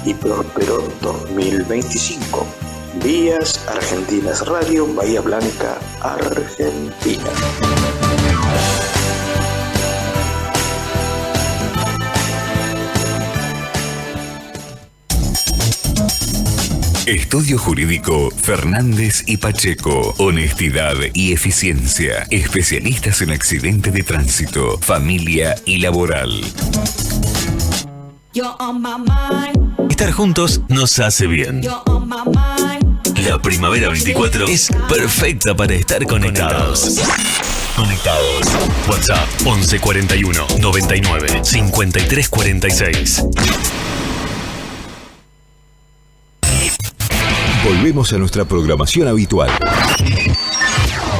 y próspero 2025. Vías Argentinas Radio, Bahía Blanca, Argentina. Estudio Jurídico Fernández y Pacheco. Honestidad y eficiencia. Especialistas en accidente de tránsito, familia y laboral. Estar juntos nos hace bien. La Primavera 24 es perfecta para estar conectados. WhatsApp 11 41 99 53 46. Volvemos a nuestra programación habitual.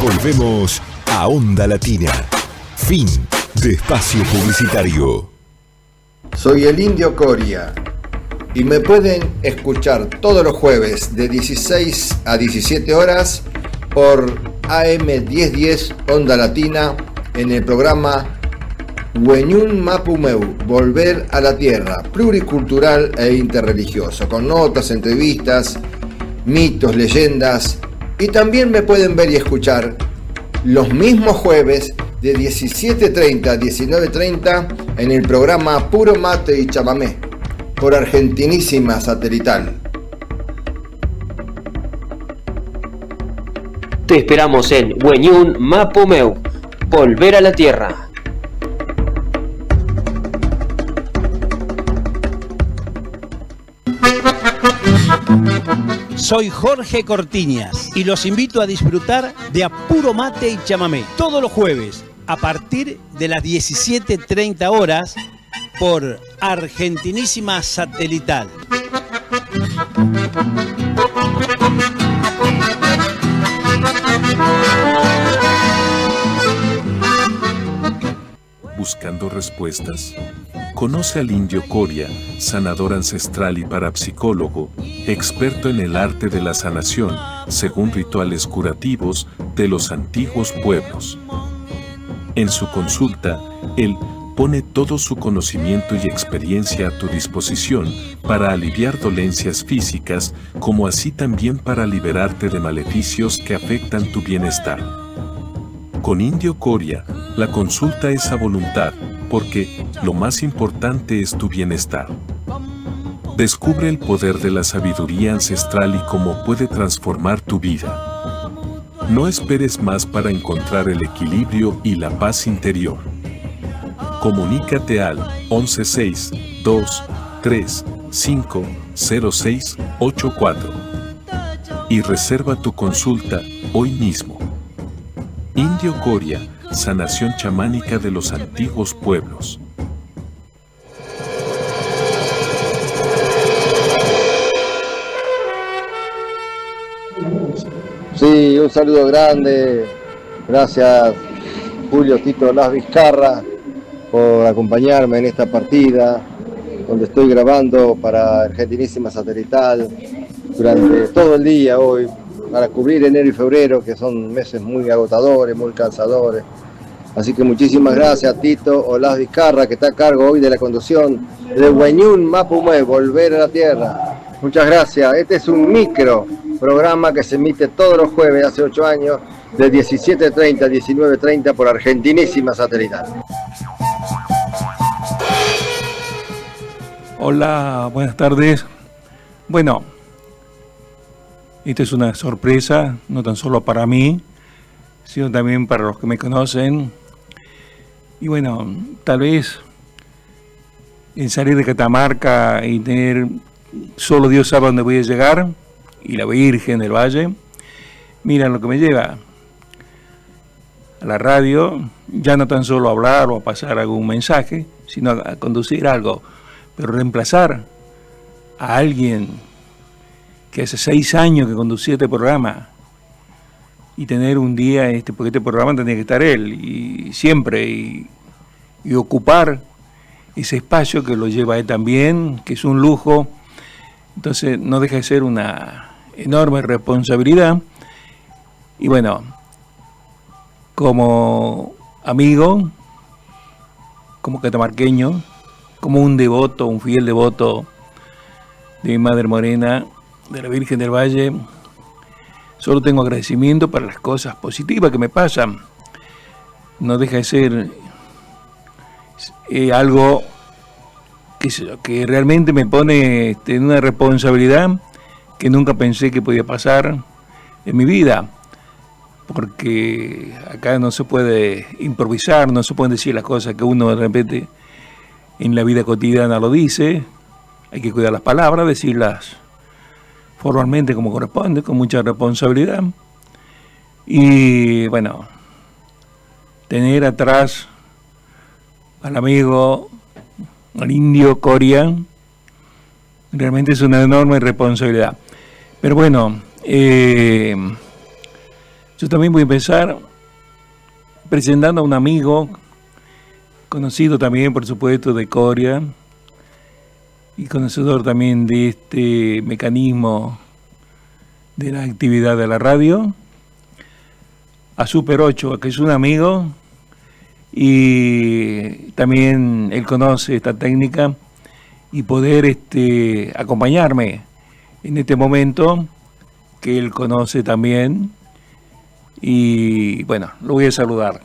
Volvemos a Onda Latina. Fin de espacio publicitario. Soy el Indio Coria y me pueden escuchar todos los jueves de 16 a 17 horas por AM 1010 Onda Latina en el programa Wenyun Mapumeu, Volver a la Tierra, pluricultural e interreligioso, con notas, entrevistas, mitos, leyendas, y también me pueden ver y escuchar los mismos jueves de 17:30 a 19:30 en el programa Puro Mate y Chamamé por Argentinísima Satelital. Te esperamos en Wenyun Mapumeu, Volver a la Tierra. Soy Jorge Cortiñas y los invito a disfrutar de A Puro Mate y Chamamé todos los jueves a partir de las 17:30 horas por Argentinísima Satelital. Buscando respuestas. Conoce al Indio Coria, sanador ancestral y parapsicólogo, experto en el arte de la sanación, según rituales curativos de los antiguos pueblos. En su consulta, él pone todo su conocimiento y experiencia a tu disposición para aliviar dolencias físicas, como así también para liberarte de maleficios que afectan tu bienestar. Con Indio Coria, la consulta es a voluntad, porque lo más importante es tu bienestar. Descubre el poder de la sabiduría ancestral y cómo puede transformar tu vida. No esperes más para encontrar el equilibrio y la paz interior. Comunícate al 116 235 0684 y reserva tu consulta hoy mismo. Indio Coria, sanación chamánica de los antiguos pueblos. Sí, un saludo grande. Gracias, Julio Tito Las Vizcarra, por acompañarme en esta partida, donde estoy grabando para Argentinísima Satelital durante todo el día hoy, para cubrir enero y febrero, que son meses muy agotadores, muy cansadores. Así que muchísimas gracias a Tito Olaz Vizcarra, que está a cargo hoy de la conducción de Wenyun Mapumeu, Volver a la Tierra. Muchas gracias. Este es un micro programa que se emite todos los jueves, hace 8 años, de 17:30 a 19:30 por Argentinísima Satelital. Hola, buenas tardes. Bueno, esta es una sorpresa, no tan solo para mí, sino también para los que me conocen. Y bueno, tal vez en salir de Catamarca y tener, solo Dios sabe dónde voy a llegar, y la Virgen del Valle, miran lo que me lleva a la radio, ya no tan solo a hablar o a pasar algún mensaje, sino a conducir algo, pero reemplazar a alguien que hace 6 años que conducía este programa, y tener un día, porque este programa tenía que estar él, y siempre, y ocupar ese espacio que lo lleva él también, que es un lujo. Entonces no deja de ser una enorme responsabilidad. Y bueno, como amigo, como catamarqueño, como un devoto, un fiel devoto de mi Madre Morena, de la Virgen del Valle, solo tengo agradecimiento para las cosas positivas que me pasan. No deja de ser algo que realmente me pone en una responsabilidad que nunca pensé que podía pasar en mi vida, porque acá no se puede improvisar, no se pueden decir las cosas que uno de repente en la vida cotidiana lo dice. Hay que cuidar las palabras, decirlas formalmente como corresponde, con mucha responsabilidad. Y bueno, tener atrás al amigo, al indio Coria, realmente es una enorme responsabilidad. Pero bueno, yo también voy a empezar presentando a un amigo, conocido también, por supuesto, de Coria, y conocedor también de este mecanismo de la actividad de la radio, a Super 8, que es un amigo, y también él conoce esta técnica, y poder acompañarme en este momento, que él conoce también, y bueno, lo voy a saludar.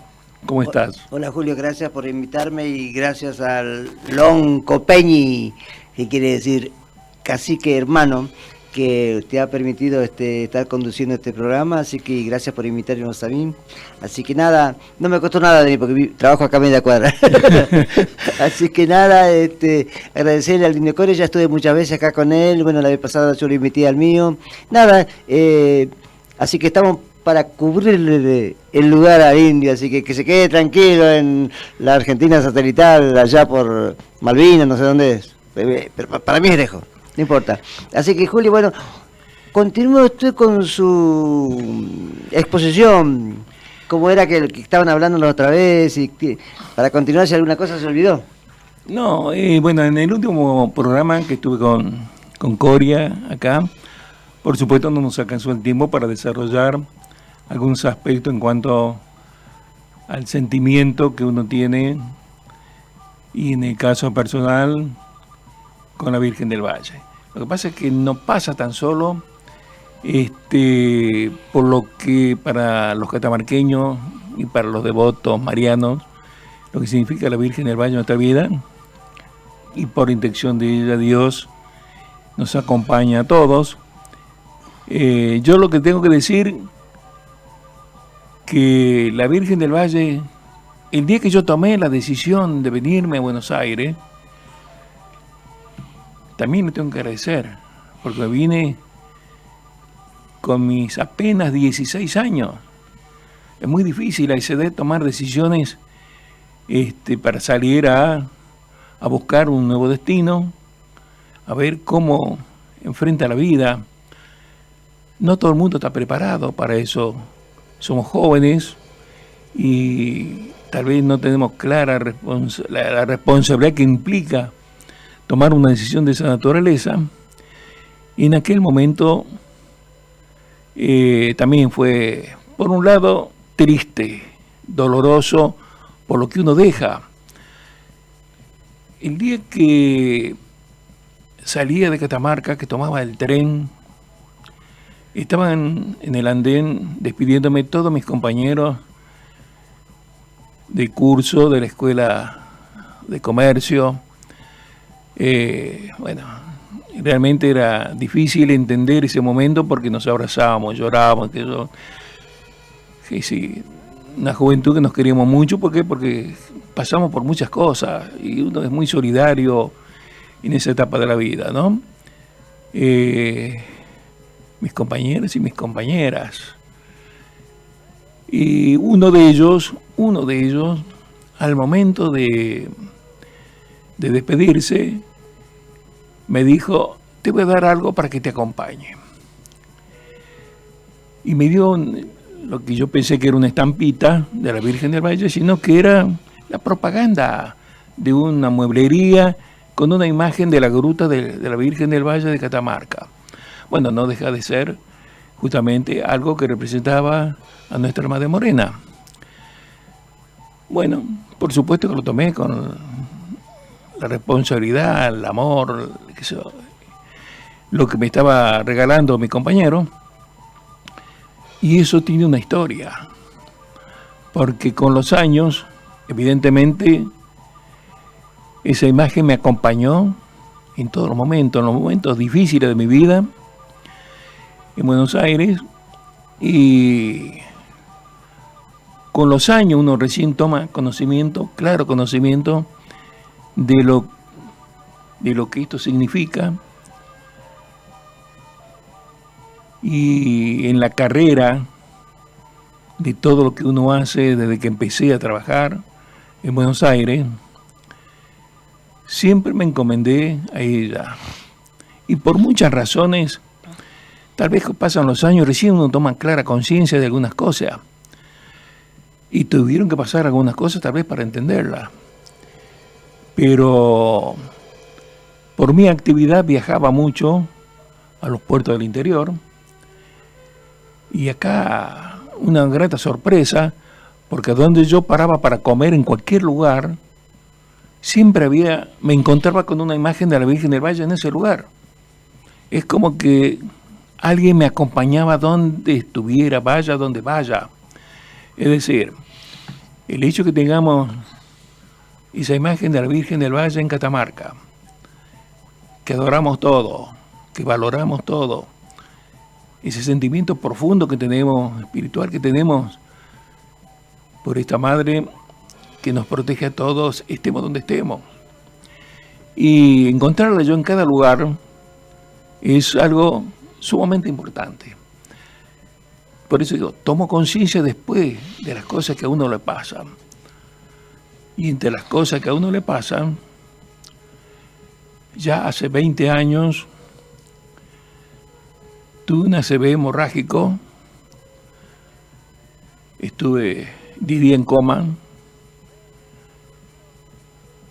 ¿Cómo estás? Hola Julio, gracias por invitarme y gracias al Lon Copeñi, que quiere decir cacique hermano, que te ha permitido estar conduciendo este programa, así que gracias por invitarnos a mí. Así que nada, no me costó nada venir porque trabajo acá a media cuadra. Así que nada, agradecerle al Indio Coria, ya estuve muchas veces acá con él, bueno, la vez pasada yo lo invité al mío. Nada, así que estamos para cubrirle el lugar al indio, así que se quede tranquilo en la Argentina satelital, allá por Malvinas, no sé dónde es, pero para mí es lejos, no importa. Así que Julio, bueno, continúe usted con su exposición, como era que estaban hablando la otra vez, y para continuar si alguna cosa se olvidó. No, bueno, en el último programa que estuve con Coria acá, por supuesto no nos alcanzó el tiempo para desarrollar algunos aspectos en cuanto al sentimiento que uno tiene, y en el caso personal con la Virgen del Valle. Lo que pasa es que no pasa tan solo por lo que para los catamarqueños y para los devotos marianos, lo que significa la Virgen del Valle en nuestra vida, y por intención de ella Dios nos acompaña a todos. Yo lo que tengo que decir, que la Virgen del Valle, el día que yo tomé la decisión de venirme a Buenos Aires, también le tengo que agradecer, porque vine con mis apenas 16 años. Es muy difícil a esa edad tomar decisiones para salir a buscar un nuevo destino, a ver cómo enfrenta la vida. No todo el mundo está preparado para eso. Somos jóvenes y tal vez no tenemos clara la responsabilidad que implica tomar una decisión de esa naturaleza. Y en aquel momento también fue, por un lado, triste, doloroso, por lo que uno deja. El día que salía de Catamarca, que tomaba el tren, estaban en el andén despidiéndome todos mis compañeros de curso de la escuela de comercio. Bueno, realmente era difícil entender ese momento porque nos abrazábamos, llorábamos, sí, una juventud que nos queríamos mucho. ¿Por qué? Porque pasamos por muchas cosas y uno es muy solidario en esa etapa de la vida, ¿no? Mis compañeros y mis compañeras. Y uno de ellos, al momento de despedirse, me dijo: te voy a dar algo para que te acompañe. Y me dio lo que yo pensé que era una estampita de la Virgen del Valle, sino que era la propaganda de una mueblería con una imagen de la gruta de la Virgen del Valle de Catamarca. Bueno, no deja de ser justamente algo que representaba a nuestra Madre Morena. Bueno, por supuesto que lo tomé con la responsabilidad, el amor, lo que me estaba regalando mi compañero. Y eso tiene una historia, porque con los años, evidentemente, esa imagen me acompañó en todos los momentos difíciles de mi vida, en Buenos Aires, y con los años uno recién toma conocimiento, claro conocimiento, de lo que esto significa. Y en la carrera de todo lo que uno hace desde que empecé a trabajar en Buenos Aires, siempre me encomendé a ella. Y por muchas razones, tal vez pasan los años, recién uno toma clara conciencia de algunas cosas. Y tuvieron que pasar algunas cosas tal vez para entenderlas. Pero por mi actividad viajaba mucho a los puertos del interior. Y acá una grata sorpresa, porque donde yo paraba para comer en cualquier lugar, siempre me encontraba con una imagen de la Virgen del Valle en ese lugar. Es como que alguien me acompañaba donde estuviera, vaya donde vaya. Es decir, el hecho que tengamos esa imagen de la Virgen del Valle en Catamarca, que adoramos todo, que valoramos todo, ese sentimiento profundo que tenemos, espiritual que tenemos por esta Madre que nos protege a todos, estemos donde estemos. Y encontrarla yo en cada lugar es algo sumamente importante. Por eso digo, tomo conciencia después de las cosas que a uno le pasan. Y entre las cosas que a uno le pasan, ya hace 20 años tuve un ACV hemorrágico, estuve 10 días en coma,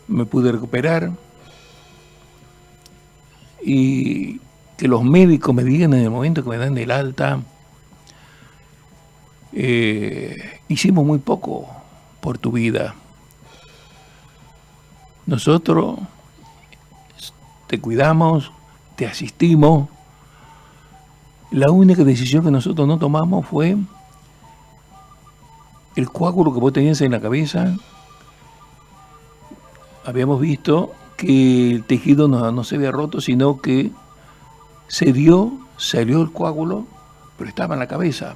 me pude recuperar y que los médicos me digan en el momento que me dan del alta, hicimos muy poco por tu vida. Nosotros te cuidamos, te asistimos. La única decisión que nosotros no tomamos fue el coágulo que vos tenías en la cabeza. Habíamos visto que el tejido no se había roto, sino que salió el coágulo, pero estaba en la cabeza.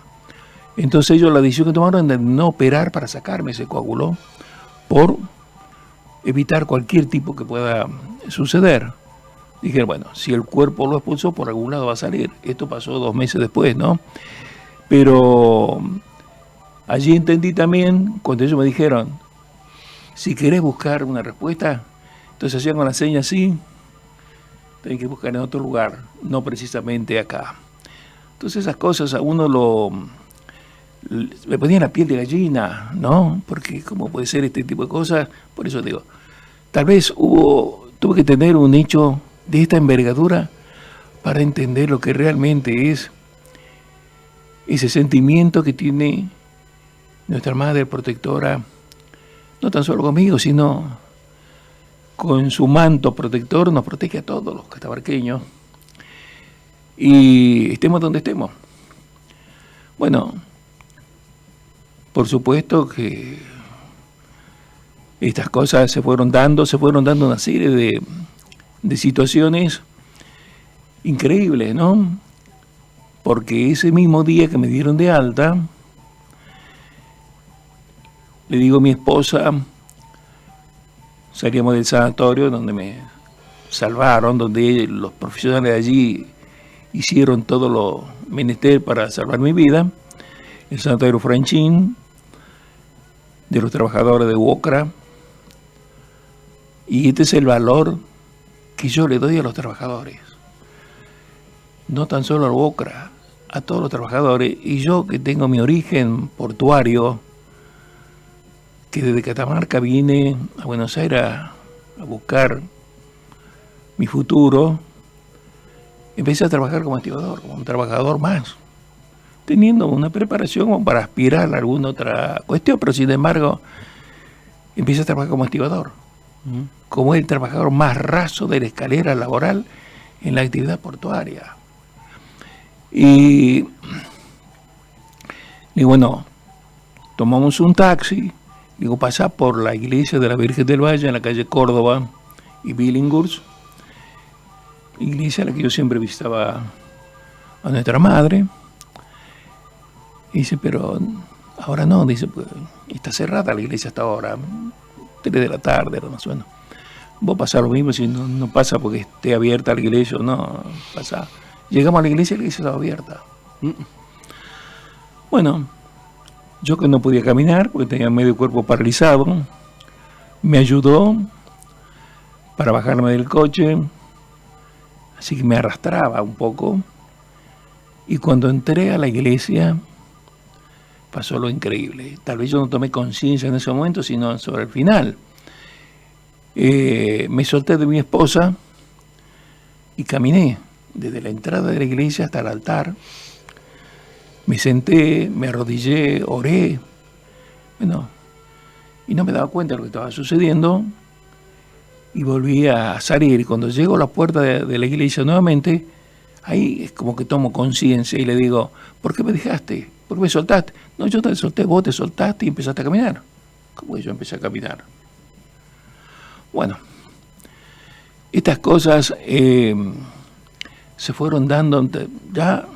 Entonces ellos la decisión que tomaron de no operar para sacarme ese coágulo, por evitar cualquier tipo que pueda suceder. Dijeron, bueno, si el cuerpo lo expulsó, por algún lado va a salir. Esto pasó 2 meses después, ¿no? Pero allí entendí también, cuando ellos me dijeron, si querés buscar una respuesta, entonces hacían con la seña así, tenés que buscar en otro lugar, no precisamente acá. Entonces esas cosas a uno me ponían la piel de gallina, ¿no? Porque cómo puede ser este tipo de cosas. Por eso digo, tal vez tuve que tener un hecho de esta envergadura para entender lo que realmente es ese sentimiento que tiene nuestra Madre Protectora, no tan solo conmigo, sino con su manto protector nos protege a todos los catamarqueños y estemos donde estemos. Bueno, por supuesto que estas cosas se fueron dando una serie de situaciones increíbles, ¿no? Porque ese mismo día que me dieron de alta, le digo a mi esposa, salíamos del sanatorio donde me salvaron, donde los profesionales de allí hicieron todo lo menester para salvar mi vida, el sanatorio Franchín, de los trabajadores de UOCRA, y este es el valor que yo le doy a los trabajadores, no tan solo al UOCRA, a todos los trabajadores. Y yo, que tengo mi origen portuario, que desde Catamarca vine a Buenos Aires a buscar mi futuro, empecé a trabajar como estibador, como un trabajador más, teniendo una preparación como para aspirar a alguna otra cuestión, pero sin embargo empecé a trabajar como estibador, como el trabajador más raso de la escalera laboral en la actividad portuaria. Y bueno, tomamos un taxi, digo, pasa por la iglesia de la Virgen del Valle en la calle Córdoba y Billinghurst, iglesia a la que yo siempre visitaba a nuestra madre. Y dice, pero ahora no, dice, pues está cerrada la iglesia hasta ahora, 3 de la tarde, más o menos. Vos pasás lo mismo si no pasa porque esté abierta la iglesia o no, pasa. Llegamos a la iglesia y la iglesia estaba abierta. Bueno, yo que no podía caminar porque tenía medio cuerpo paralizado, me ayudó para bajarme del coche, así que me arrastraba un poco. Y cuando entré a la iglesia, pasó lo increíble. Tal vez yo no tomé conciencia en ese momento, sino sobre el final. Me solté de mi esposa y caminé desde la entrada de la iglesia hasta el altar. Me senté, me arrodillé, oré. Bueno, y no me daba cuenta de lo que estaba sucediendo. Y volví a salir. Y cuando llego a la puerta de la iglesia nuevamente, ahí es como que tomo conciencia y le digo, ¿por qué me dejaste? ¿Por qué me soltaste? No, yo te solté, vos te soltaste y empezaste a caminar. ¿Cómo que yo empecé a caminar? Bueno, estas cosas se fueron dando, ya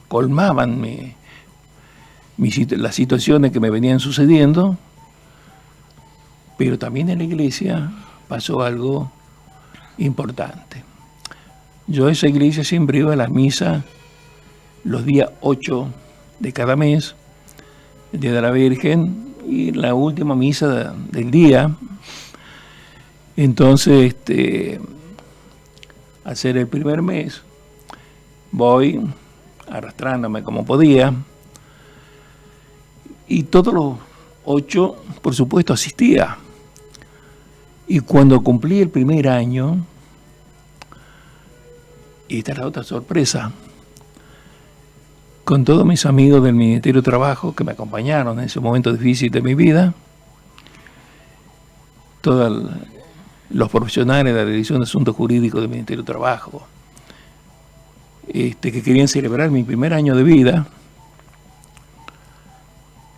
colmaban las situaciones que me venían sucediendo, pero también en la iglesia pasó algo importante. Yo a esa iglesia siempre iba a la misa los días 8 de cada mes, el Día de la Virgen, y la última misa del día. Entonces, al ser el primer mes, voy arrastrándome como podía, y todos los 8, por supuesto, asistía. Y cuando cumplí el primer año, y esta es la otra sorpresa, con todos mis amigos del Ministerio de Trabajo que me acompañaron en ese momento difícil de mi vida, todos los profesionales de la Dirección de Asuntos Jurídicos del Ministerio de Trabajo, que querían celebrar mi primer año de vida,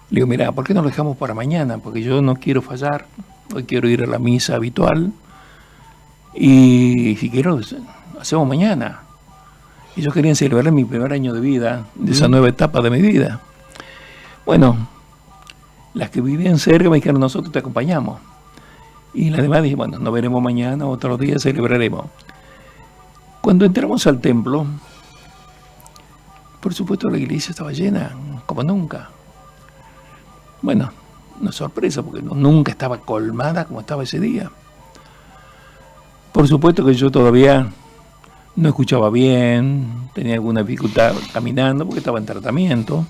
le digo, mira, ¿por qué no lo dejamos para mañana? Porque yo no quiero fallar, hoy quiero ir a la misa habitual, y si quiero, hacemos mañana. Ellos querían celebrar mi primer año de vida, de esa nueva etapa de mi vida. Bueno, las que vivían cerca me dijeron, nosotros te acompañamos. Y las demás dije, bueno, nos veremos mañana, otro día celebraremos. Cuando entramos al templo, por supuesto la iglesia estaba llena, como nunca. Bueno, una sorpresa, porque nunca estaba colmada como estaba ese día. Por supuesto que yo todavía no escuchaba bien, tenía alguna dificultad caminando porque estaba en tratamiento.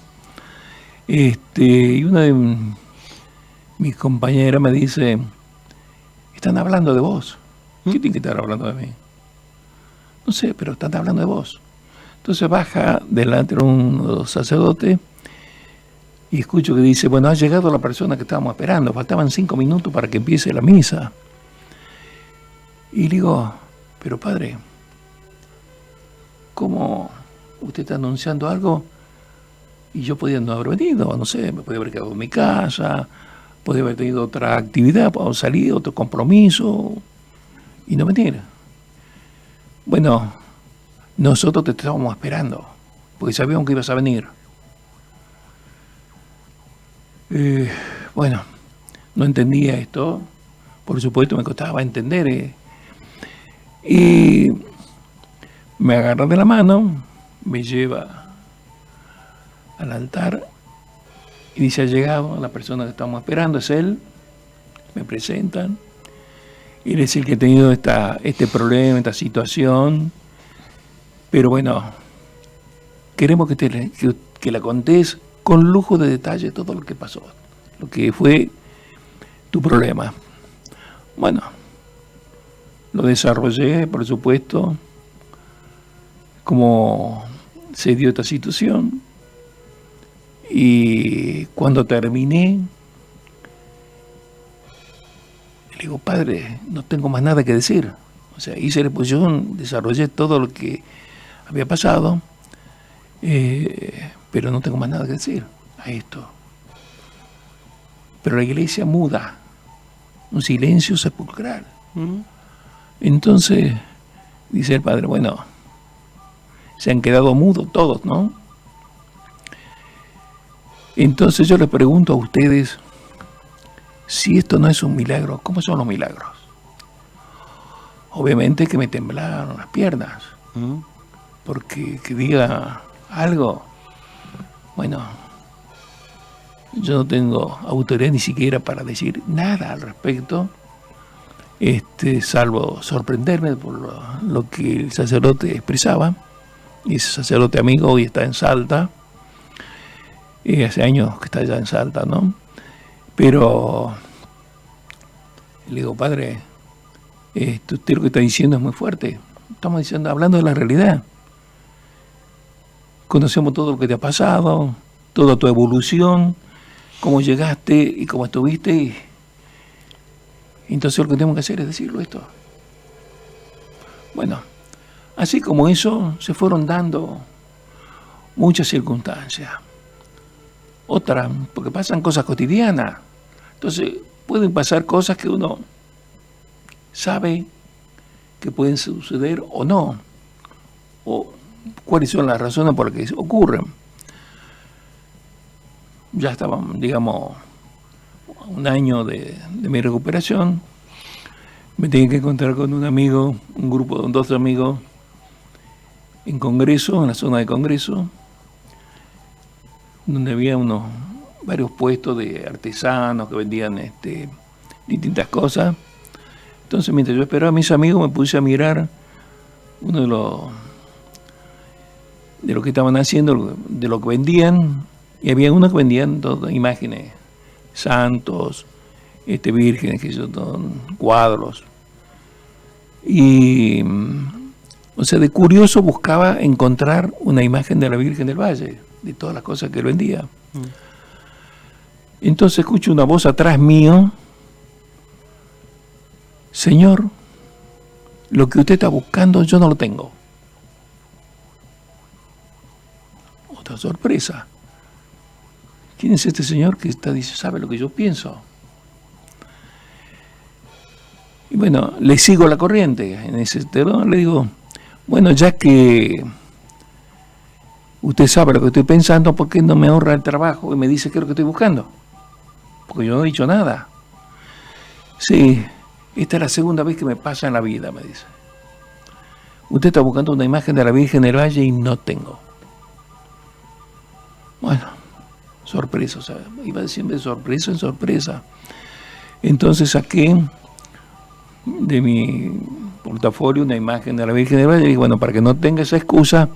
Y una de mis compañeras me dice, están hablando de vos. ¿Qué tienen que estar hablando de mí? No sé, pero están hablando de vos. Entonces baja delante de un sacerdote y escucho que dice, bueno, ha llegado la persona que estábamos esperando, faltaban 5 minutos para que empiece la misa. Y digo, pero padre, ¿cómo usted está anunciando algo y yo podía no haber venido? No sé, me podía haber quedado en mi casa, podía haber tenido otra actividad, o salir, otro compromiso y no venir. Bueno, nosotros te estábamos esperando porque sabíamos que ibas a venir. Bueno, no entendía esto, por supuesto me costaba entender. Y me agarra de la mano, me lleva al altar y dice, ha llegado la persona que estamos esperando, es él. Me presentan. Él es el que ha tenido este problema, esta situación. Pero bueno, queremos que la contés con lujo de detalle todo lo que pasó, lo que fue tu problema. Bueno, lo desarrollé, por supuesto, cómo se dio esta situación. Y cuando terminé, le digo, padre, no tengo más nada que decir. O sea, hice la exposición, desarrollé todo lo que había pasado, pero no tengo más nada que decir a esto. Pero la iglesia muda, un silencio sepulcral. Entonces, dice el padre, bueno, se han quedado mudos todos, ¿no? Entonces yo les pregunto a ustedes, si esto no es un milagro, ¿cómo son los milagros? Obviamente que me temblaron las piernas, porque que diga algo, bueno, yo no tengo autoridad ni siquiera para decir nada al respecto, salvo sorprenderme por lo que el sacerdote expresaba. Y ese sacerdote amigo hoy está en Salta, hace años que está allá en Salta, ¿no? Pero le digo, padre, usted lo que está diciendo es muy fuerte. Estamos diciendo, hablando de la realidad. Conocemos todo lo que te ha pasado, toda tu evolución, cómo llegaste y cómo estuviste. Y entonces lo que tenemos que hacer es decirlo esto. Bueno, así como eso, se fueron dando muchas circunstancias. Otras, porque pasan cosas cotidianas. Entonces, pueden pasar cosas que uno sabe que pueden suceder o no. O cuáles son las razones por las que ocurren. Ya estaba, digamos, un año de mi recuperación. Me tenía que encontrar con un amigo, un grupo de 2 amigos, en Congreso, en la zona de Congreso, donde había varios puestos de artesanos que vendían distintas cosas. Entonces, mientras yo esperaba a mis amigos, me puse a mirar uno de lo que estaban haciendo, de lo que vendían, y había uno que vendían todas imágenes, santos, vírgenes, que son cuadros. Y, o sea, de curioso buscaba encontrar una imagen de la Virgen del Valle, de todas las cosas que él vendía. Entonces escucho una voz atrás mío: Señor, lo que usted está buscando yo no lo tengo. Otra sorpresa. ¿Quién es este señor que dice, sabe lo que yo pienso? Y bueno, le sigo la corriente en ese terreno. Le digo, bueno, ya que usted sabe lo que estoy pensando, ¿por qué no me ahorra el trabajo y me dice qué es lo que estoy buscando? Porque yo no he dicho nada. Sí, esta es la segunda vez que me pasa en la vida, me dice. Usted está buscando una imagen de la Virgen del Valle y no tengo. Bueno, sorpresa, o sea, iba siempre de sorpresa en sorpresa. Entonces saqué de mi portafolio una imagen de la Virgen del Valle y dije, bueno, para que no tenga esa excusa,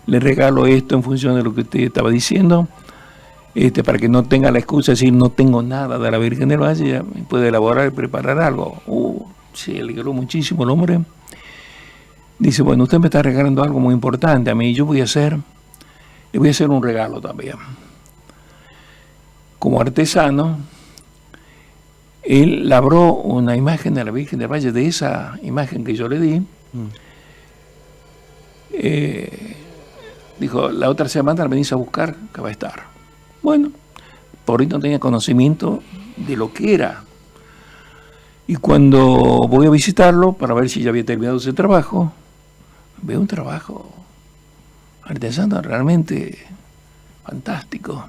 le regalo esto en función de lo que usted estaba diciendo, para que no tenga la excusa de decir no tengo nada de la Virgen del Valle, ya puede elaborar y preparar algo. Se alegró muchísimo el hombre. Dice, bueno, usted me está regalando algo muy importante a mí, yo le voy a hacer un regalo también. Como artesano, él labró una imagen de la Virgen del Valle, de esa imagen que yo le di. Dijo, la otra semana la venís a buscar, que va a estar. Bueno, por ahí no tenía conocimiento de lo que era. Y cuando voy a visitarlo, para ver si ya había terminado ese trabajo, veo un trabajo artesano realmente fantástico.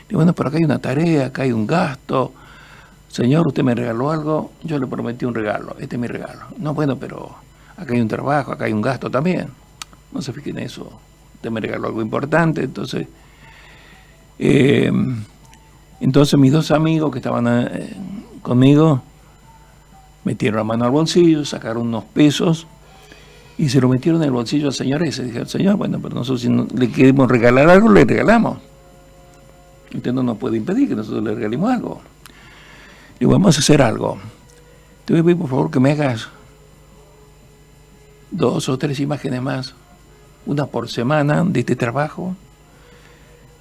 Y bueno, pero acá hay una tarea, acá hay un gasto. Señor, usted me regaló algo, yo le prometí un regalo, este es mi regalo. No, bueno, pero acá hay un trabajo, acá hay un gasto también. No se fijen en eso, usted me regaló algo importante. Entonces mis 2 amigos que estaban conmigo metieron la mano al bolsillo, sacaron unos pesos y se lo metieron en el bolsillo al señor ese. Dije al señor, bueno, pero nosotros si le queremos regalar algo, le regalamos. Usted no nos puede impedir que nosotros le regalemos algo. Y vamos a hacer algo. Te voy a pedir por favor que me hagas 2 o 3 imágenes más, una por semana de este trabajo,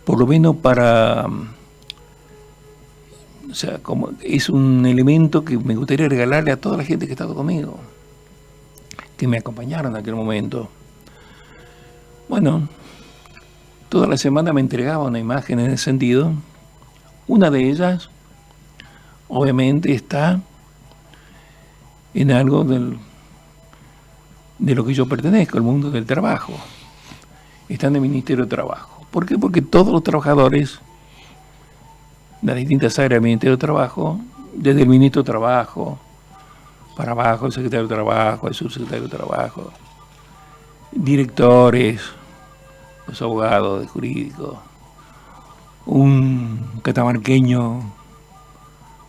por lo menos para, o sea, como es un elemento que me gustaría regalarle a toda la gente que ha estado conmigo. que me acompañaron en aquel momento. Bueno, toda la semana me entregaba una imagen en ese sentido. Una de ellas, obviamente, está en algo de lo que yo pertenezco, el mundo del trabajo. Está en el Ministerio de Trabajo. ¿Por qué? Porque todos los trabajadores de las distintas áreas del Ministerio de Trabajo, desde el Ministro de Trabajo para abajo, el Secretario de Trabajo, el Subsecretario de Trabajo, directores, los abogados de jurídicos, un catamarqueño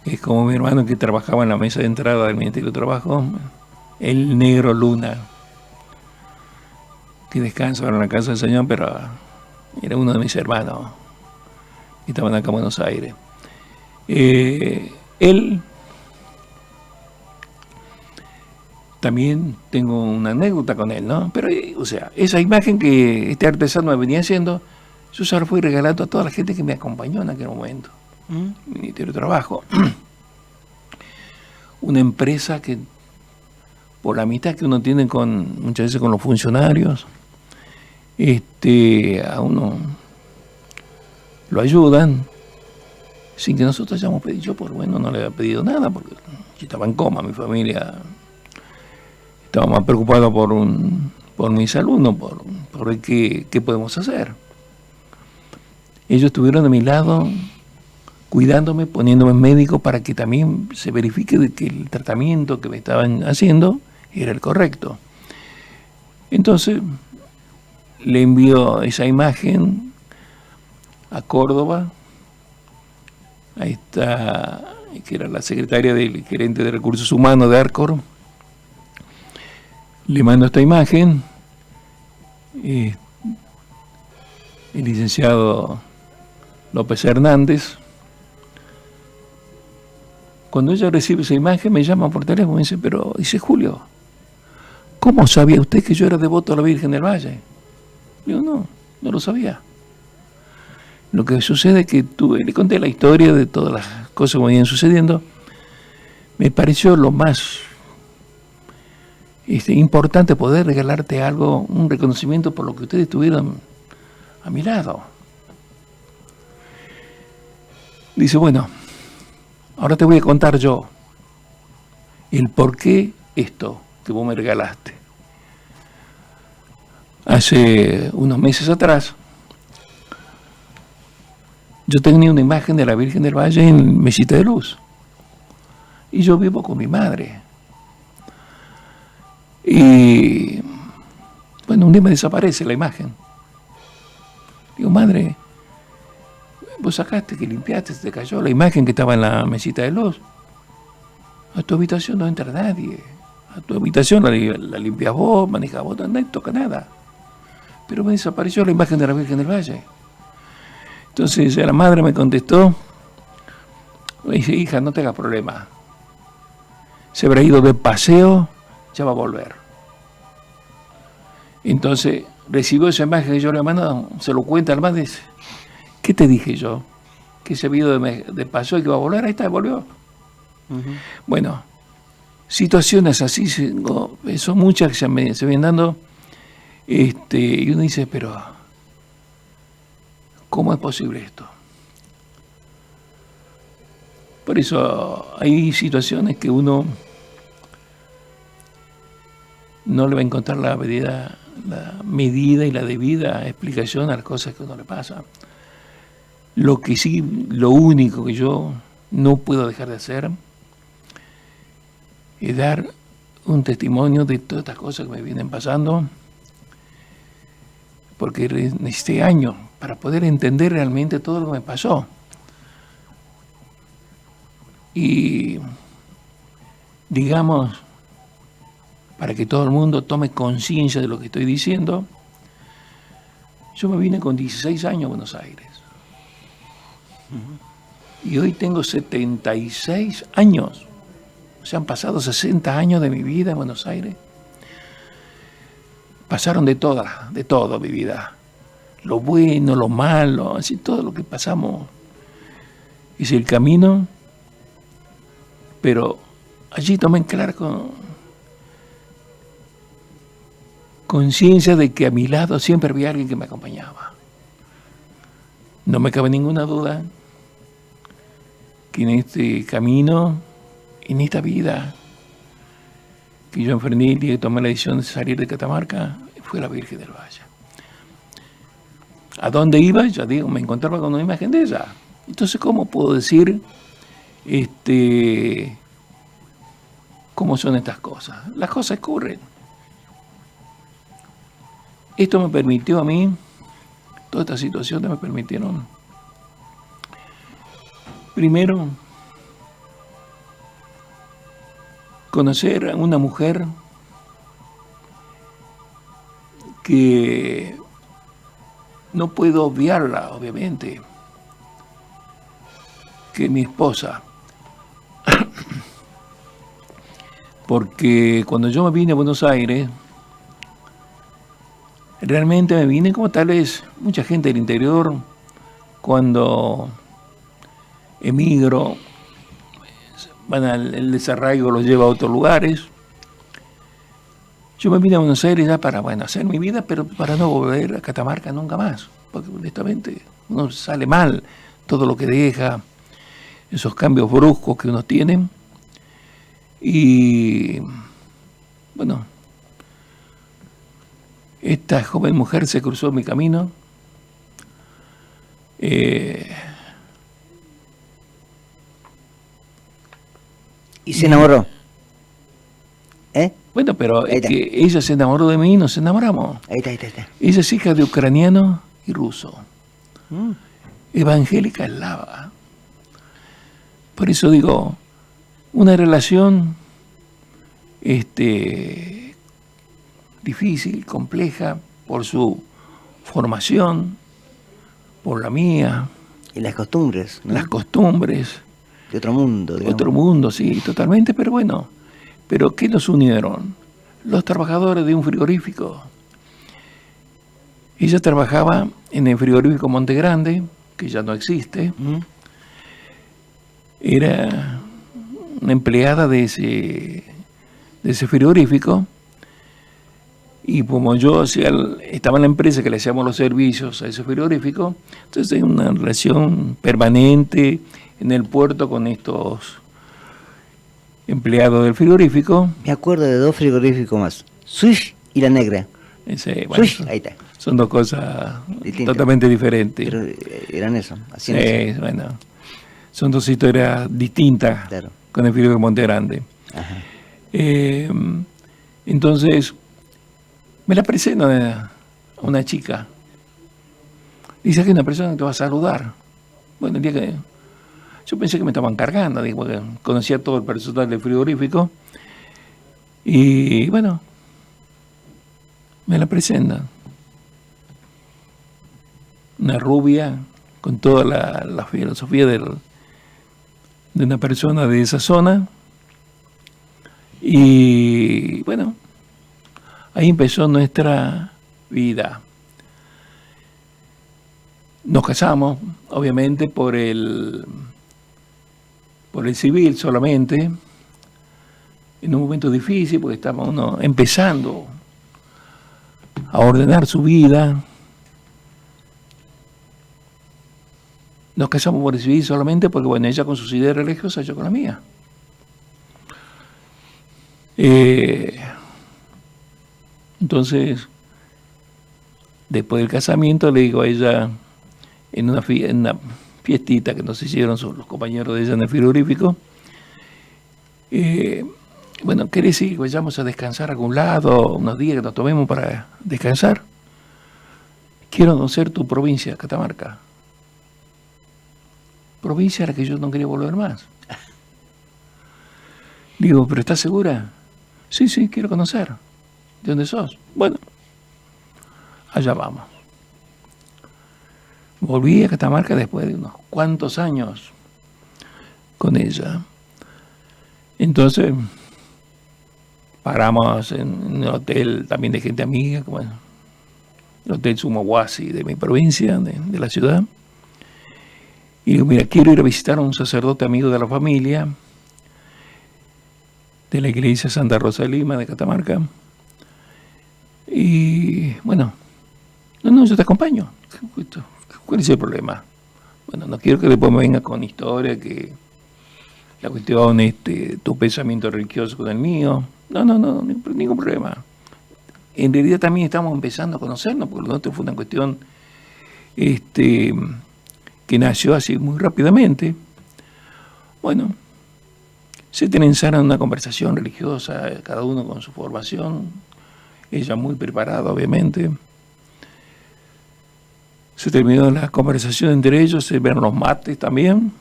que es como mi hermano que trabajaba en la mesa de entrada del Ministerio de Trabajo, el Negro Luna, que descansa ahora en la casa del Señor, pero era uno de mis hermanos que estaban acá en Buenos Aires. Él también tengo una anécdota con él, ¿no? Pero, o sea, esa imagen que este artesano me venía haciendo, yo se la fui regalando a toda la gente que me acompañó en aquel momento. Ministerio de Trabajo. Una empresa que, por la amistad que uno tiene muchas veces con los funcionarios, a uno lo ayudan sin que nosotros hayamos pedido. Yo, por bueno, no le había pedido nada porque yo estaba en coma, mi familia estaba más preocupado por mi salud, no por ver qué podemos hacer. Ellos estuvieron de mi lado cuidándome, poniéndome médico para que también se verifique de que el tratamiento que me estaban haciendo era el correcto. Entonces le envío esa imagen a Córdoba. Ahí está, que era la secretaria del gerente de recursos humanos de Arcor. Le mando esta imagen. El licenciado López Hernández. Cuando ella recibe esa imagen me llama por teléfono y me dice, pero, dice, Julio, ¿cómo sabía usted que yo era devoto a la Virgen del Valle? Yo no lo sabía. Lo que sucede es que le conté la historia de todas las cosas que me venían sucediendo. Me pareció lo más importante poder regalarte algo, un reconocimiento por lo que ustedes estuvieron a mi lado. Dice, bueno, ahora te voy a contar yo el por qué esto que vos me regalaste. Hace unos meses atrás, yo tenía una imagen de la Virgen del Valle en Mesita de Luz. Y yo vivo con mi madre. Y bueno, un día me desaparece la imagen. Digo, madre, vos sacaste, que limpiaste, se te cayó la imagen que estaba en la Mesita de Luz. A tu habitación no entra nadie. A tu habitación la limpias vos, manejas vos, nadie toca nada. Pero me desapareció la imagen de la Virgen del Valle. Entonces la madre me contestó, me dice, hija, no te hagas problema. Se habrá ido de paseo, ya va a volver. Entonces recibió esa imagen que yo le mando, se lo cuenta al madre, dice, ¿qué te dije yo? Que se había ido de paseo y que va a volver, ahí está, volvió. Uh-huh. Bueno, situaciones así, son muchas que se vienen dando, y uno dice, pero ¿cómo es posible esto? Por eso hay situaciones que uno no le va a encontrar la medida y la debida explicación a las cosas que a uno le pasa. Lo que sí, lo único que yo no puedo dejar de hacer es dar un testimonio de todas estas cosas que me vienen pasando, porque en este año, para poder entender realmente todo lo que me pasó. Y, digamos, para que todo el mundo tome conciencia de lo que estoy diciendo, yo me vine con 16 años a Buenos Aires. Y hoy tengo 76 años. O sea, han pasado 60 años de mi vida en Buenos Aires. Pasaron de todo mi vida. Lo bueno, lo malo, así todo lo que pasamos. Hice el camino, pero allí tomé en claro conciencia de que a mi lado siempre había alguien que me acompañaba. No me cabe ninguna duda que en este camino, en esta vida que yo enfrenté y que tomé la decisión de salir de Catamarca, fue la Virgen del Valle. ¿A dónde iba? Ya digo, me encontraba con una imagen de ella. Entonces, ¿cómo puedo decir cómo son estas cosas? Las cosas ocurren. Esto me permitió a mí, todas estas situaciones me permitieron, primero, conocer a una mujer que no puedo obviarla, obviamente, que mi esposa. Porque cuando yo me vine a Buenos Aires, realmente me vine como tal vez mucha gente del interior, cuando emigro, el desarraigo los lleva a otros lugares. Yo me vine a Buenos Aires ya para, hacer mi vida, pero para no volver a Catamarca nunca más, porque honestamente uno sale mal, todo lo que deja, esos cambios bruscos que uno tiene. Y bueno, esta joven mujer se cruzó en mi camino. Y se enamoró. Bueno, pero es que ella se enamoró de mí y nos enamoramos. Ahí está. Ella es hija de ucraniano y ruso. Evangélica eslava. Por eso digo, una relación difícil, compleja, por su formación, por la mía. Y las costumbres, ¿no? Las costumbres. De otro mundo, digamos. Otro mundo, sí, totalmente, pero bueno. ¿Pero qué nos unieron? Los trabajadores de un frigorífico. Ella trabajaba en el frigorífico Monte Grande, que ya no existe. Era una empleada de ese frigorífico. Y como yo estaba en la empresa que le hacíamos los servicios a ese frigorífico, entonces hay una relación permanente en el puerto con estos empleados del frigorífico. Me acuerdo de dos frigoríficos más, Swish y La Negra. Swish, ahí está. Son dos cosas totalmente diferentes. Pero eran eso, hacían eso. Bueno, son dos historias distintas, claro, con el frigorífico Monte Grande. Entonces, me la presento a una chica. Dice que hay una persona que te va a saludar. Bueno, el día que yo pensé que me estaban cargando, digo, porque conocía todo el personal del frigorífico. Y bueno, me la presentan. Una rubia con toda la filosofía de una persona de esa zona. Y bueno, ahí empezó nuestra vida. Nos casamos, obviamente, por el civil solamente, en un momento difícil, porque estaba uno empezando a ordenar su vida. Nos casamos por el civil solamente porque, bueno, ella con sus ideas religiosas, yo con la mía. Entonces, después del casamiento, le digo a ella, en una fiestita que nos hicieron los compañeros de ella en el frigorífico, bueno, ¿querés ir? Vayamos a descansar a algún lado, unos días que nos tomemos para descansar. Quiero conocer tu provincia, Catamarca. Provincia a la que yo no quería volver más. Digo, ¿pero estás segura? Sí, quiero conocer. ¿De dónde sos? Bueno, allá vamos. Volví a Catamarca después de unos cuantos años con ella. Entonces, paramos en un hotel también de gente amiga, como el Hotel Sumohuasi de mi provincia, de la ciudad. Y digo, mira, quiero ir a visitar a un sacerdote amigo de la familia, de la iglesia Santa Rosa de Lima, de Catamarca. Y bueno, no, yo te acompaño. ¿Cuál es el problema? Bueno, no quiero que después me venga con historia que la cuestión, tu pensamiento religioso con el mío. No, ningún problema. En realidad también estamos empezando a conocernos, porque lo nuestro fue una cuestión que nació así muy rápidamente. Bueno, se trenzaron una conversación religiosa, cada uno con su formación, ella muy preparada, obviamente. Se terminó la conversación entre ellos, se vieron los mates también.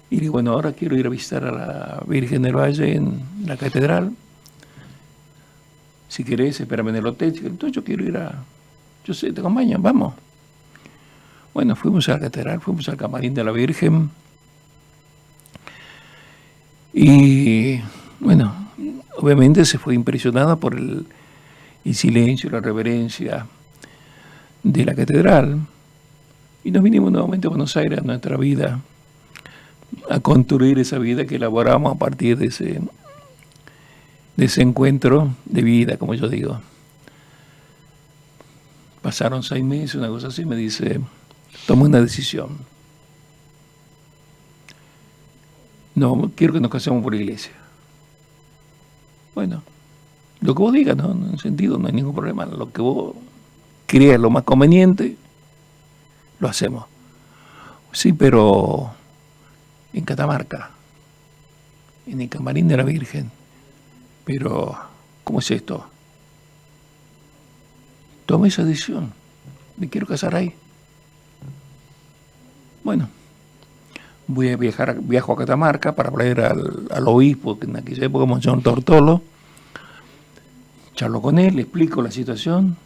Y digo, bueno, ahora quiero ir a visitar a la Virgen del Valle en la catedral. Si querés, espérame en el hotel. Entonces yo quiero ir yo sé, te acompaño, vamos. Bueno, fuimos a la catedral, fuimos al camarín de la Virgen. Y bueno, obviamente se fue impresionada por el silencio, la reverencia de la catedral. Y nos vinimos nuevamente a Buenos Aires, a nuestra vida, a construir esa vida que elaboramos a partir de ese encuentro de vida, como yo digo. Pasaron 6 meses, una cosa así, me dice, tomé una decisión. No, quiero que nos casemos por iglesia. Bueno, lo que vos digas, ¿no? En sentido, no hay ningún problema. Lo que vos creas lo más conveniente, lo hacemos. Sí, pero en Catamarca, en el camarín de la Virgen. Pero, ¿cómo es esto? Tomé esa decisión. Me quiero casar ahí. Bueno, viajo a Catamarca para ver al obispo, que en aquella época, Monseñor Tortolo. Charlo con él, le explico la situación.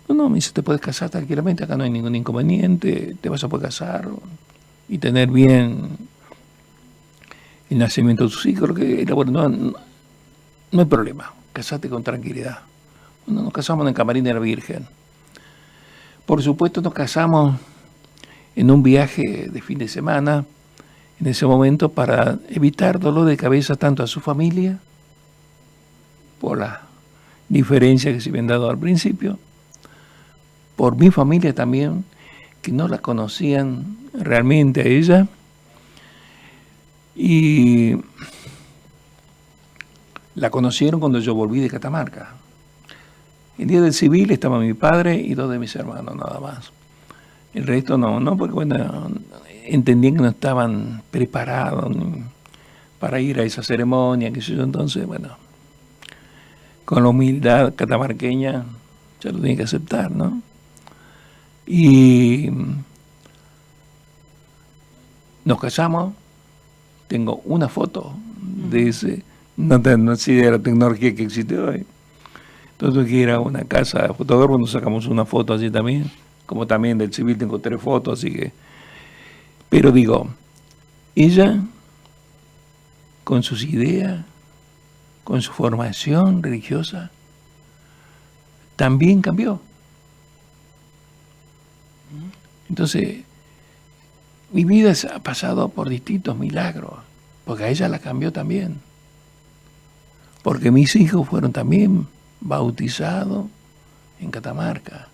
No, me dice, te puedes casar tranquilamente, acá no hay ningún inconveniente, te vas a poder casar y tener bien el nacimiento de tus hijos. No hay problema, casate con tranquilidad. Bueno, nos casamos en el camarín de la Virgen. Por supuesto, nos casamos en un viaje de fin de semana, en ese momento, para evitar dolor de cabeza tanto a su familia, por la diferencia que se habían dado al principio, por mi familia también, que no la conocían realmente a ella, y la conocieron cuando yo volví de Catamarca. El día del civil estaba mi padre y 2 de mis hermanos, nada más. El resto no, porque bueno, entendían que no estaban preparados para ir a esa ceremonia, qué sé yo. Entonces, bueno, con la humildad catamarqueña, ya lo tenía que aceptar, ¿no? Y nos casamos, tengo una foto de ese, no sé de la tecnología que existe hoy. Entonces que era una casa de fotógrafos, nos sacamos una foto así también, como también del civil tengo 3 fotos, así que... Pero digo, ella, con sus ideas, con su formación religiosa, también cambió. Entonces, mi vida ha pasado por distintos milagros, porque a ella la cambió también. Porque mis hijos fueron también bautizados en Catamarca.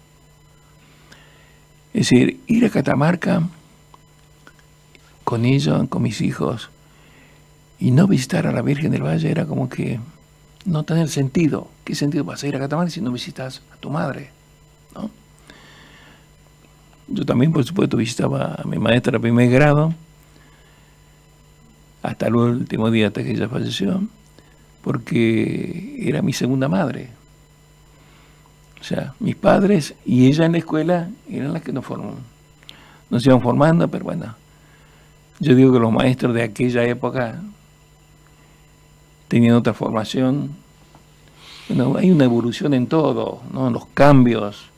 Es decir, ir a Catamarca con ellos, con mis hijos, y no visitar a la Virgen del Valle era como que no tener sentido. ¿Qué sentido vas a ir a Catamarca si no visitas a tu madre? ¿No? Yo también, por supuesto, visitaba a mi maestra de 1er grado, hasta el último día, hasta que ella falleció, porque era mi segunda madre. O sea, mis padres y ella en la escuela eran las que nos iban formando, pero bueno, yo digo que los maestros de aquella época tenían otra formación. Bueno, hay una evolución en todo, ¿no? En los cambios,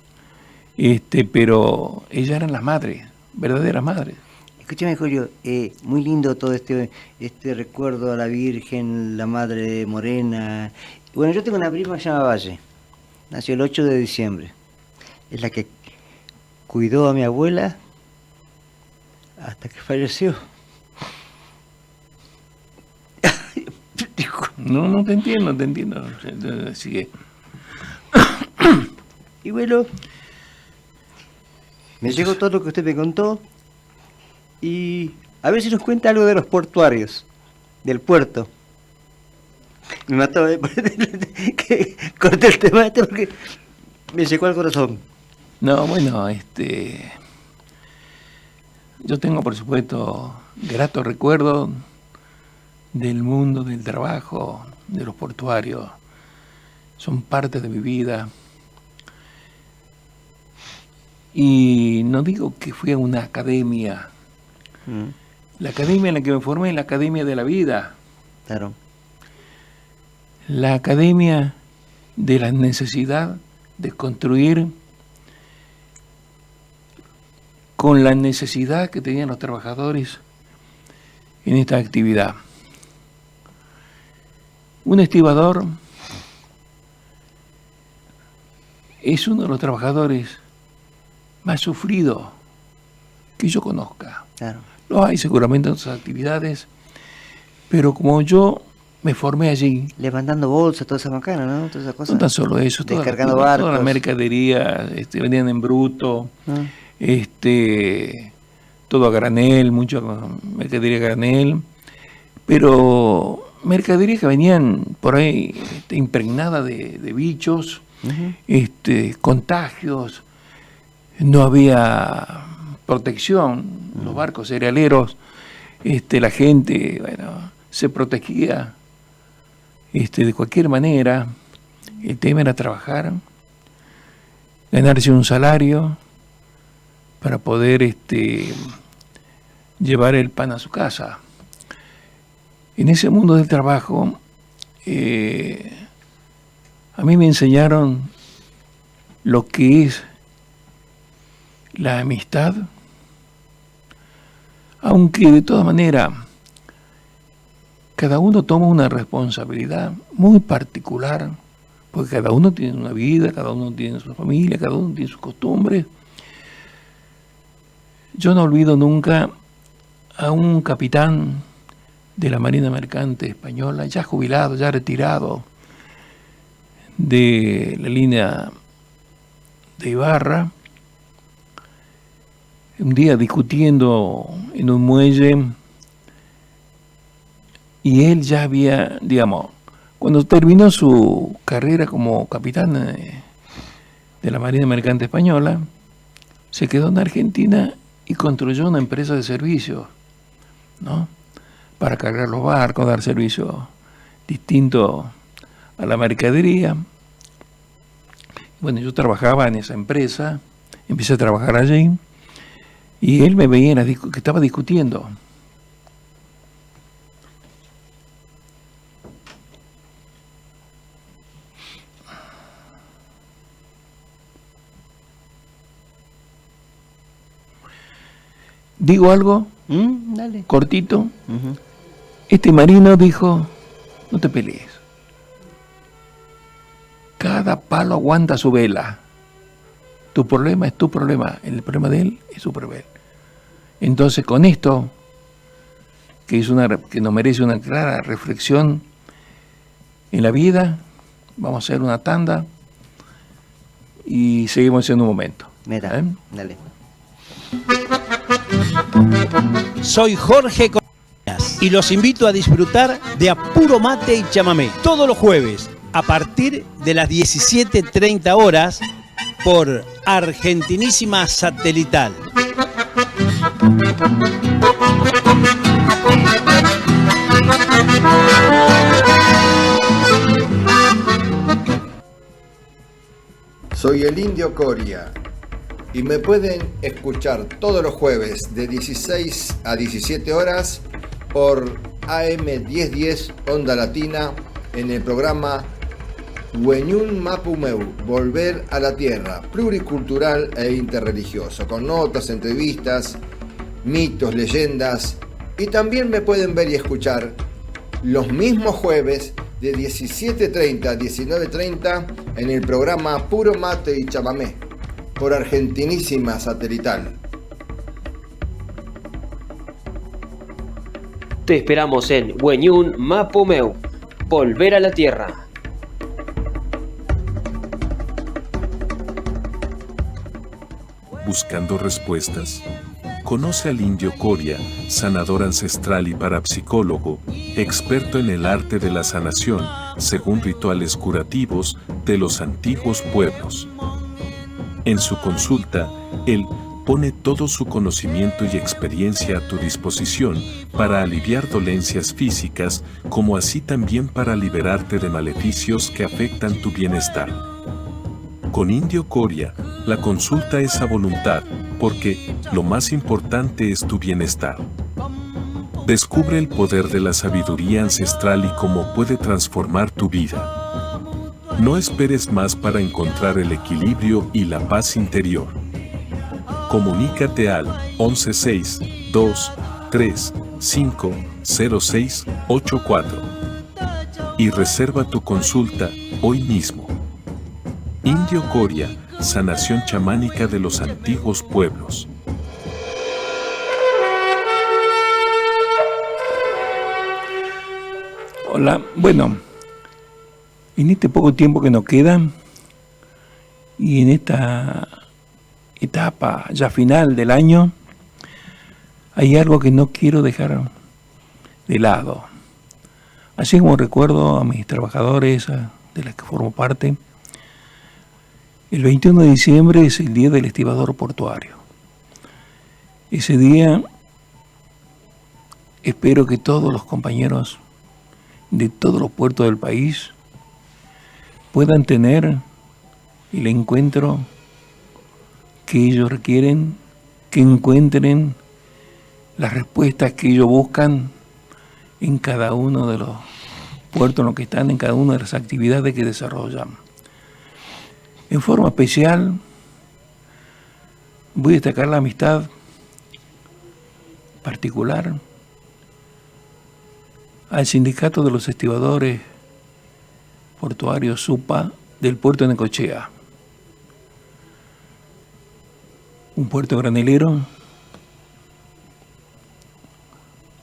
pero ellas eran las madres, verdaderas madres. Escúchame, Julio, muy lindo todo este recuerdo a la Virgen, la Madre Morena. Bueno, yo tengo una prima que se llama Valle, nació el 8 de diciembre. Es la que cuidó a mi abuela hasta que falleció. No te entiendo. Así que Y bueno, me llegó todo lo que usted me contó y a ver si nos cuenta algo de los portuarios, del puerto. Me mató, que corté el tema este porque me llegó al corazón. No, bueno, yo tengo, por supuesto, gratos recuerdos del mundo del trabajo, de los portuarios. Son parte de mi vida. Y no digo que fui a una academia. La academia en la que me formé es la academia de la vida. Claro. La academia de la necesidad de construir con la necesidad que tenían los trabajadores en esta actividad. Un estibador es uno de los trabajadores más sufridos que yo conozca. Claro. Lo hay seguramente en otras actividades, pero como yo me formé allí. Levantando bolsas, toda esa macana, ¿no? Todas esas cosas. No tan solo eso, descargando barcos. Toda la mercadería, vendían en bruto, todo a granel, mucha mercadería a granel, pero mercadería que venían por ahí impregnada de bichos, contagios, no había protección, los barcos cerealeros, la gente, bueno, se protegía de cualquier manera. El tema era trabajar, ganarse un salario para poder llevar el pan a su casa. En ese mundo del trabajo, a mí me enseñaron lo que es la amistad, aunque de todas maneras cada uno toma una responsabilidad muy particular, porque cada uno tiene una vida, cada uno tiene su familia, cada uno tiene sus costumbres. Yo no olvido nunca a un capitán de la Marina Mercante Española, ya jubilado, ya retirado de la línea de Ibarra, un día discutiendo en un muelle, y él ya había, digamos, cuando terminó su carrera como capitán de la Marina Mercante Española, se quedó en Argentina y construyó una empresa de servicios, ¿no? Para cargar los barcos, dar servicio distinto a la mercadería. Bueno, yo trabajaba en esa empresa, empecé a trabajar allí, y él me veía que estaba discutiendo. ¿Digo algo? Dale. Cortito. Este marino dijo, no te pelees. Cada palo aguanta su vela. Tu problema es tu problema, el problema de él es su problema. Entonces, con esto, que nos merece una clara reflexión en la vida, vamos a hacer una tanda y seguimos en un momento. Mira, dale. Soy Jorge Cortiñas y los invito a disfrutar de A Puro Mate y Chamamé todos los jueves a partir de las 17:30 horas por Argentinísima Satelital. Soy el Indio Coria y me pueden escuchar todos los jueves de 16 a 17 horas por AM 1010 Onda Latina en el programa Wenyun Mapumeu, Volver a la Tierra, pluricultural e interreligioso, con notas, entrevistas, mitos, leyendas, y también me pueden ver y escuchar los mismos jueves de 17:30 a 19:30 en el programa Puro Mate y Chamamé por Argentinísima Satelital. Te esperamos en Wenyun Mapumeu, Volver a la Tierra. buscando respuestas? Conoce al Indio Coria, sanador ancestral y parapsicólogo, experto en el arte de la sanación, según rituales curativos de los antiguos pueblos. En su consulta, él pone todo su conocimiento y experiencia a tu disposición para aliviar dolencias físicas, como así también para liberarte de maleficios que afectan tu bienestar. Con Indio Coria, la consulta es a voluntad, porque lo más importante es tu bienestar. Descubre el poder de la sabiduría ancestral y cómo puede transformar tu vida. No esperes más para encontrar el equilibrio y la paz interior. Comunícate al 1162-3-5-0684 y reserva tu consulta hoy mismo. Indio Coria, sanación chamánica de los antiguos pueblos. Hola, bueno, en este poco tiempo que nos queda y en esta etapa ya final del año, hay algo que no quiero dejar de lado. Así como recuerdo a mis trabajadores, de las que formo parte, el 21 de diciembre es el día del estibador portuario. Ese día espero que todos los compañeros de todos los puertos del país puedan tener el encuentro que ellos requieren, que encuentren las respuestas que ellos buscan en cada uno de los puertos en los que están, en cada una de las actividades que desarrollan. En forma especial, voy a destacar la amistad particular al Sindicato de los Estibadores Portuarios SUPA del puerto de Necochea. Un puerto granelero,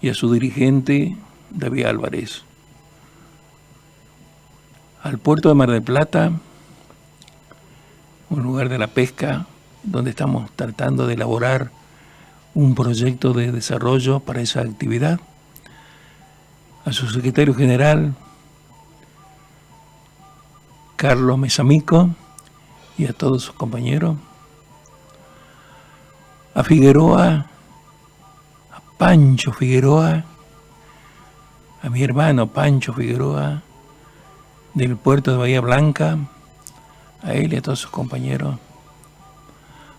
y a su dirigente, David Álvarez. Al puerto de Mar del Plata, un lugar de la pesca, donde estamos tratando de elaborar un proyecto de desarrollo para esa actividad. A su secretario general, Carlos Mesamico, y a todos sus compañeros. A Figueroa, a Pancho Figueroa, a mi hermano Pancho Figueroa, del puerto de Bahía Blanca, a él y a todos sus compañeros,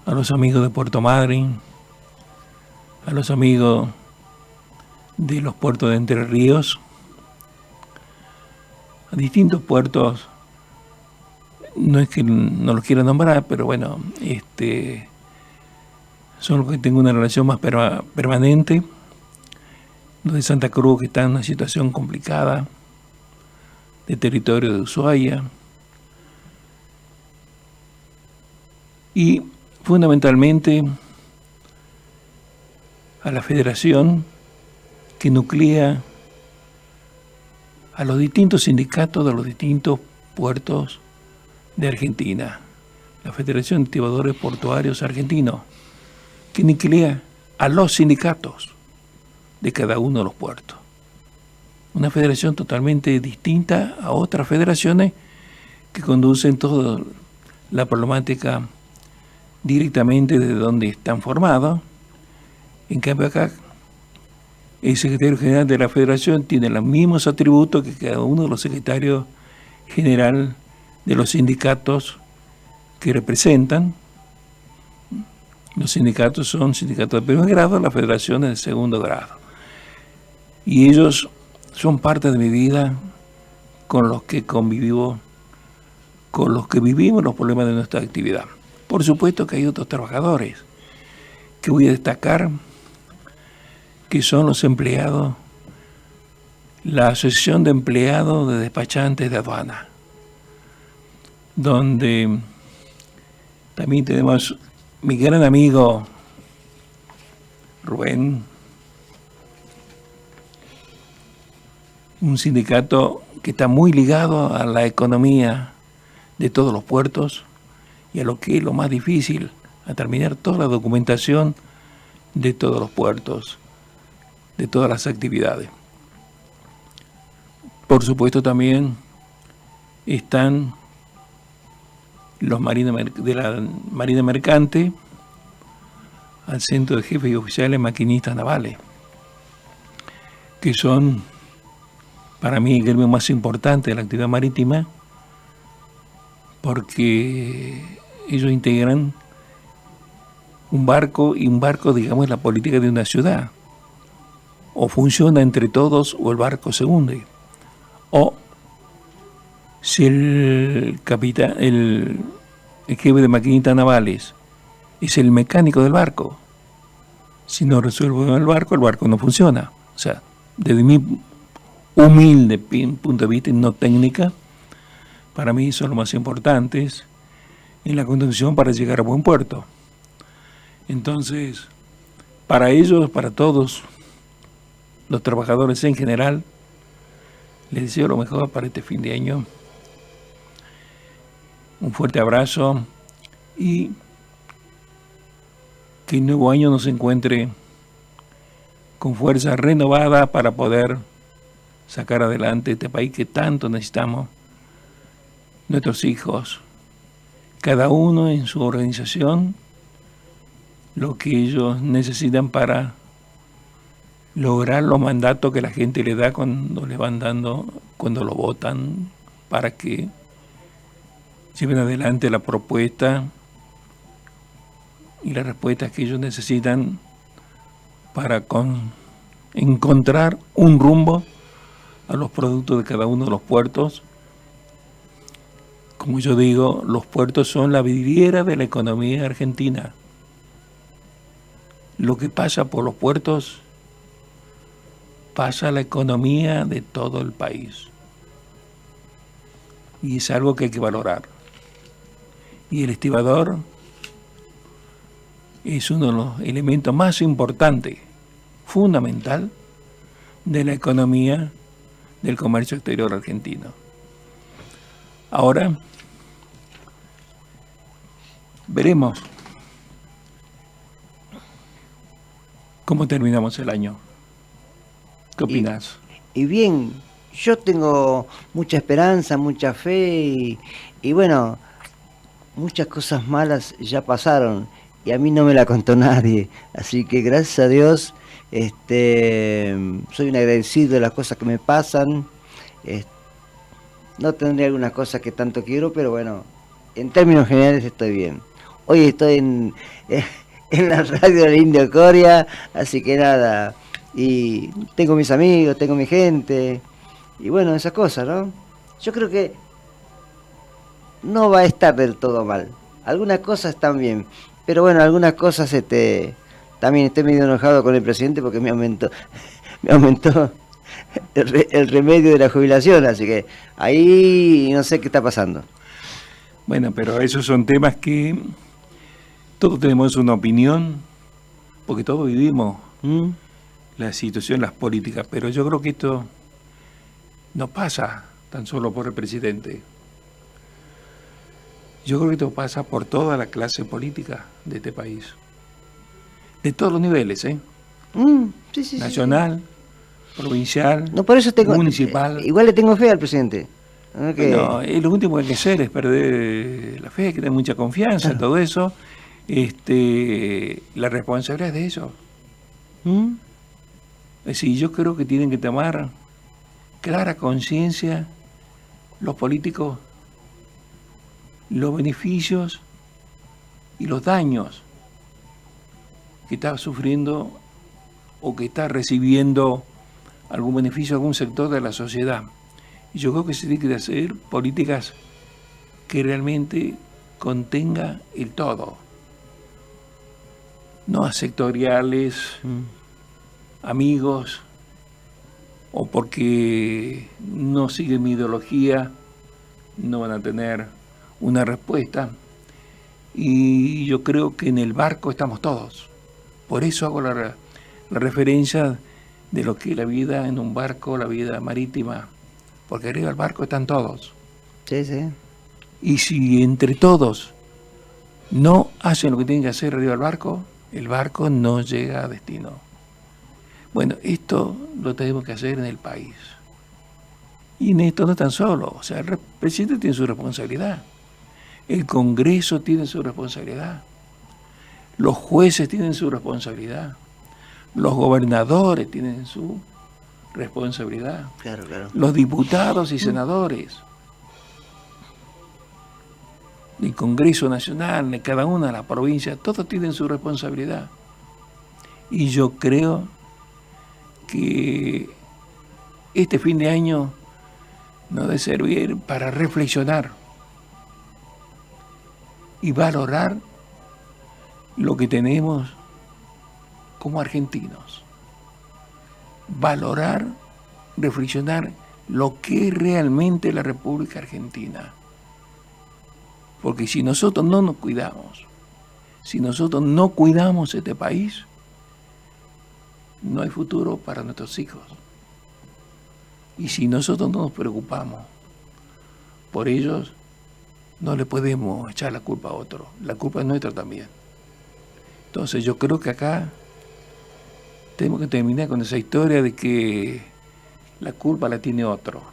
a los amigos de Puerto Madryn, a los amigos de los puertos de Entre Ríos, a distintos puertos, no es que no los quiera nombrar, pero bueno, son los que tengo una relación más permanente. Los de Santa Cruz, que están en una situación complicada, de territorio de Ushuaia, y fundamentalmente a la federación que nuclea a los distintos sindicatos de los distintos puertos de Argentina, la Federación de Estibadores Portuarios Argentinos, que nuclea a los sindicatos de cada uno de los puertos. Una federación totalmente distinta a otras federaciones que conducen toda la problemática directamente de donde están formados. En cambio acá, el secretario general de la federación tiene los mismos atributos que cada uno de los secretarios general de los sindicatos que representan. Los sindicatos son sindicatos de primer grado, la federación es de segundo grado. Y ellos son parte de mi vida, con los que convivimos, con los que vivimos los problemas de nuestra actividad. Por supuesto que hay otros trabajadores que voy a destacar, que son los empleados, la Asociación de Empleados de Despachantes de Aduana, donde también tenemos mi gran amigo Rubén, un sindicato que está muy ligado a la economía de todos los puertos y a lo que es lo más difícil, a terminar toda la documentación de todos los puertos, de todas las actividades. Por supuesto también están los de la Marina Mercante, al Centro de Jefes y Oficiales Maquinistas Navales, que son para mí el gremio más importante de la actividad marítima, porque ellos integran un barco, y un barco, digamos, es la política de una ciudad. O funciona entre todos o el barco se hunde. O si el capitán, el jefe de maquinistas navales es el mecánico del barco, si no resuelve el barco no funciona. O sea, desde mi humilde punto de vista y no técnica, para mí son los más importantes en la conducción para llegar a buen puerto. Entonces, para ellos, para todos los trabajadores en general, les deseo lo mejor para este fin de año. Un fuerte abrazo y que el nuevo año nos encuentre con fuerza renovada para poder sacar adelante este país que tanto necesitamos, nuestros hijos, cada uno en su organización, lo que ellos necesitan para lograr los mandatos que la gente le da cuando le van dando, cuando lo votan, para que lleven adelante la propuesta y las respuestas que ellos necesitan para encontrar un rumbo a los productos de cada uno de los puertos. Como yo digo, los puertos son la vidriera de la economía argentina. Lo que pasa por los puertos pasa a la economía de todo el país. Y es algo que hay que valorar. Y el estibador es uno de los elementos más importantes, fundamental, de la economía del comercio exterior argentino. Ahora veremos cómo terminamos el año. ¿Qué opinas? Y bien, yo tengo mucha esperanza, mucha fe y bueno, muchas cosas malas ya pasaron y a mí no me la contó nadie, así que gracias a Dios soy un agradecido de las cosas que me pasan. No tendré algunas cosas que tanto quiero, pero bueno, en términos generales estoy bien. Hoy estoy en la radio del Indio Coria, así que nada, y tengo mis amigos, tengo mi gente, y bueno, esas cosas, ¿no? Yo creo que no va a estar del todo mal. Algunas cosas están bien, pero bueno, algunas cosas también estoy medio enojado con el presidente porque me aumentó el remedio de la jubilación, así que ahí no sé qué está pasando. Bueno, pero esos son temas que todos tenemos una opinión, porque todos vivimos la situación, las políticas, pero yo creo que esto no pasa tan solo por el presidente. Yo creo que esto pasa por toda la clase política de este país, de todos los niveles, Sí, nacional, provincial, no, por eso municipal. Igual le tengo fe al presidente. Okay. No, lo último que hay que hacer es perder la fe, que tener mucha confianza, claro. Todo eso. La responsabilidad es de ellos. Es decir, yo creo que tienen que tomar clara conciencia los políticos, los beneficios y los daños que está sufriendo o que está recibiendo algún beneficio, algún sector de la sociedad. Y yo creo que se tiene que hacer políticas que realmente contenga el todo. No a sectoriales, amigos, o porque no siguen mi ideología, no van a tener una respuesta. Y yo creo que en el barco estamos todos. Por eso hago la referencia de lo que es la vida en un barco, la vida marítima, porque arriba del barco están todos. Sí, sí. Y si entre todos no hacen lo que tienen que hacer arriba del barco, el barco no llega a destino. Bueno, esto lo tenemos que hacer en el país. Y en esto no están solos. O sea, el presidente tiene su responsabilidad. El Congreso tiene su responsabilidad. Los jueces tienen su responsabilidad. Los gobernadores tienen su responsabilidad. Claro. Los diputados y senadores. El Congreso Nacional, de cada una de las provincias, todos tienen su responsabilidad. Y yo creo que este fin de año nos debe servir para reflexionar y valorar lo que tenemos como argentinos. Valorar, reflexionar lo que es realmente la República Argentina. Porque si nosotros no nos cuidamos, si nosotros no cuidamos este país, no hay futuro para nuestros hijos. Y si nosotros no nos preocupamos por ellos, no le podemos echar la culpa a otro. La culpa es nuestra también. Entonces yo creo que acá tenemos que terminar con esa historia de que la culpa la tiene otro.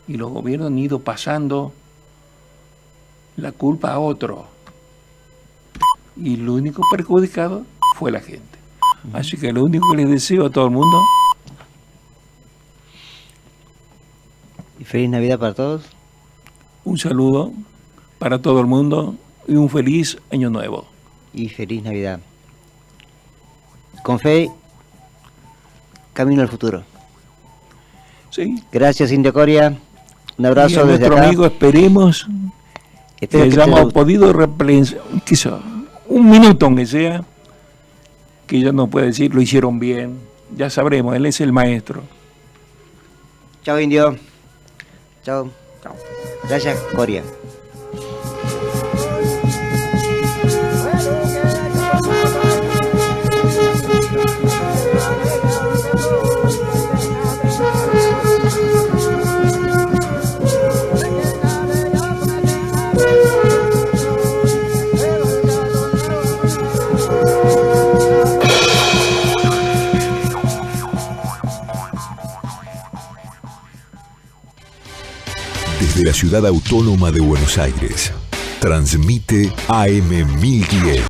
Y los gobiernos han ido pasando la culpa a otro. Y lo único perjudicado fue la gente. Así que lo único que les deseo a todo el mundo... Y feliz Navidad para todos. Un saludo para todo el mundo y un feliz año nuevo. Y feliz Navidad. Con fe, camino al futuro. Sí. Gracias, Indio Coria. Un abrazo y a desde nuestro acá. amigo, esperemos que hayamos podido repensar, quizá un minuto aunque sea, que ella nos puede decir, lo hicieron bien. Ya sabremos, él es el maestro. Chao, Indio. Chao. Gracias, Coria. Desde la ciudad autónoma de Buenos Aires, transmite AM 1010.